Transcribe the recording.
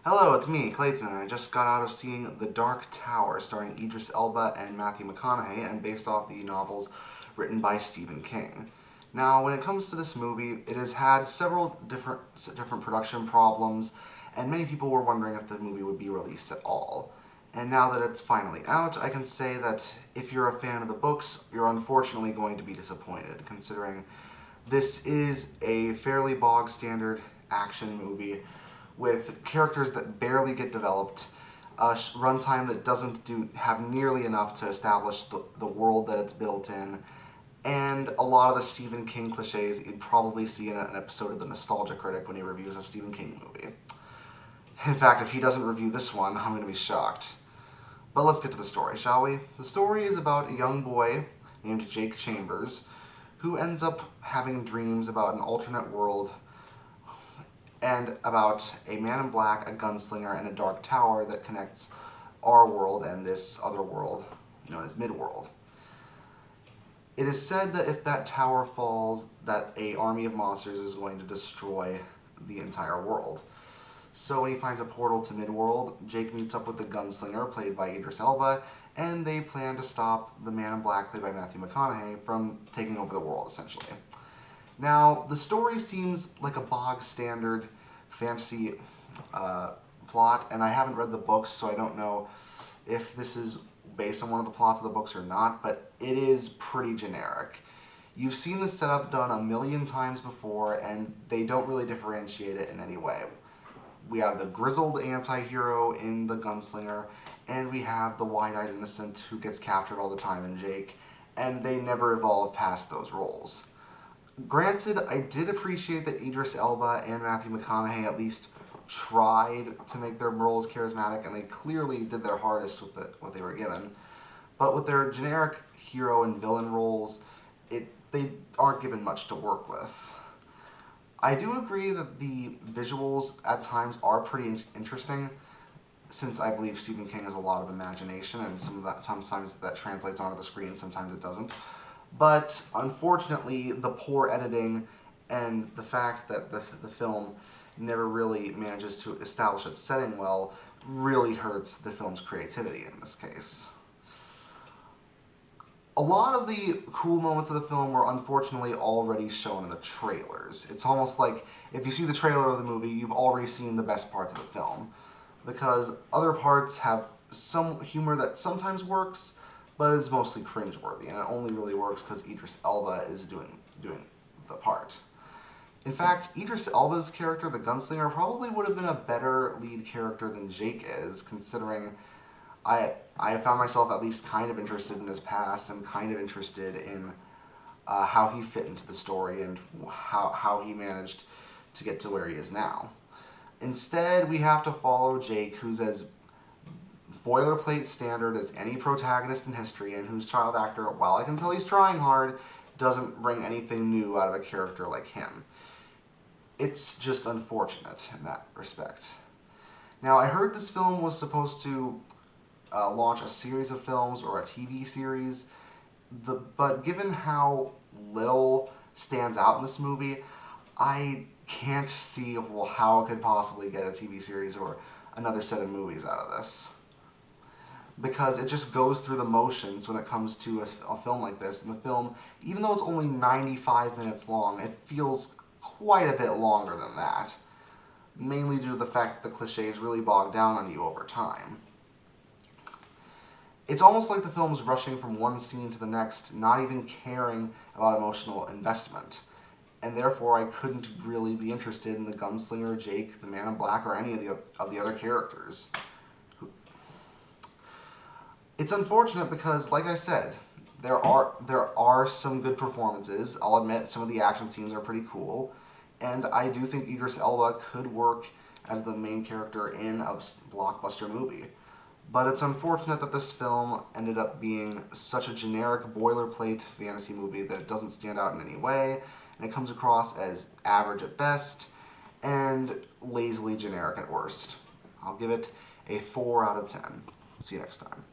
Hello, it's me, Clayton, and I just got out of seeing The Dark Tower, starring Idris Elba and Matthew McConaughey, and based off the novels written by Stephen King. Now, when it comes to this movie, it has had several different production problems, and many people were wondering if the movie would be released at all. And now that it's finally out, I can say that if you're a fan of the books, you're unfortunately going to be disappointed, considering this is a fairly bog standard action movie with characters that barely get developed, a runtime that doesn't have nearly enough to establish the world that it's built in, and a lot of the Stephen King cliches you'd probably see in an episode of The Nostalgia Critic when he reviews a Stephen King movie. In fact, if he doesn't review this one, I'm going to be shocked. But let's get to the story, shall we? The story is about a young boy named Jake Chambers who ends up having dreams about an alternate world and about a man in black, a gunslinger, and a dark tower that connects our world and this other world known as Midworld. It is said that if that tower falls, that an army of monsters is going to destroy the entire world. So when he finds a portal to Midworld, Jake meets up with the gunslinger, played by Idris Elba, and they plan to stop the man in black, played by Matthew McConaughey, from taking over the world, essentially. Now, the story seems like a bog standard fantasy plot, and I haven't read the books, so I don't know if this is based on one of the plots of the books or not, but it is pretty generic. You've seen this setup done a million times before, and they don't really differentiate it in any way. We have the grizzled anti-hero in the gunslinger, and we have the wide-eyed innocent who gets captured all the time in Jake, and they never evolve past those roles. Granted, I did appreciate that Idris Elba and Matthew McConaughey at least tried to make their roles charismatic, and they clearly did their hardest with what they were given. But with their generic hero and villain roles, they aren't given much to work with. I do agree that the visuals at times are pretty interesting, since I believe Stephen King has a lot of imagination, and sometimes that translates onto the screen, sometimes it doesn't. But unfortunately, the poor editing and the fact that the film never really manages to establish its setting well really hurts the film's creativity in this case. A lot of the cool moments of the film were unfortunately already shown in the trailers. It's almost like if you see the trailer of the movie, you've already seen the best parts of the film, because other parts have some humor that sometimes works, but is mostly cringeworthy, and it only really works because Idris Elba is doing the part. In fact, Idris Elba's character, the gunslinger, probably would have been a better lead character than Jake is, considering I found myself at least kind of interested in his past and kind of interested in how he fit into the story and how he managed to get to where he is now. Instead, we have to follow Jake, who's as boilerplate standard as any protagonist in history, and whose child actor, while I can tell he's trying hard, doesn't bring anything new out of a character like him. It's just unfortunate in that respect. Now, I heard this film was supposed to launch a series of films or a TV series, but given how little stands out in this movie, I can't see how it could possibly get a TV series or another set of movies out of this. Because it just goes through the motions when it comes to a film like this. And the film, even though it's only 95 minutes long, it feels quite a bit longer than that. Mainly due to the fact that the cliches really bog down on you over time. It's almost like the film is rushing from one scene to the next, not even caring about emotional investment. And therefore, I couldn't really be interested in the gunslinger, Jake, the man in black, or any of the other characters. It's unfortunate because, like I said, there are some good performances. I'll admit some of the action scenes are pretty cool, and I do think Idris Elba could work as the main character in a blockbuster movie. But it's unfortunate that this film ended up being such a generic boilerplate fantasy movie that it doesn't stand out in any way, and it comes across as average at best and lazily generic at worst. I'll give it a 4 out of 10. See you next time.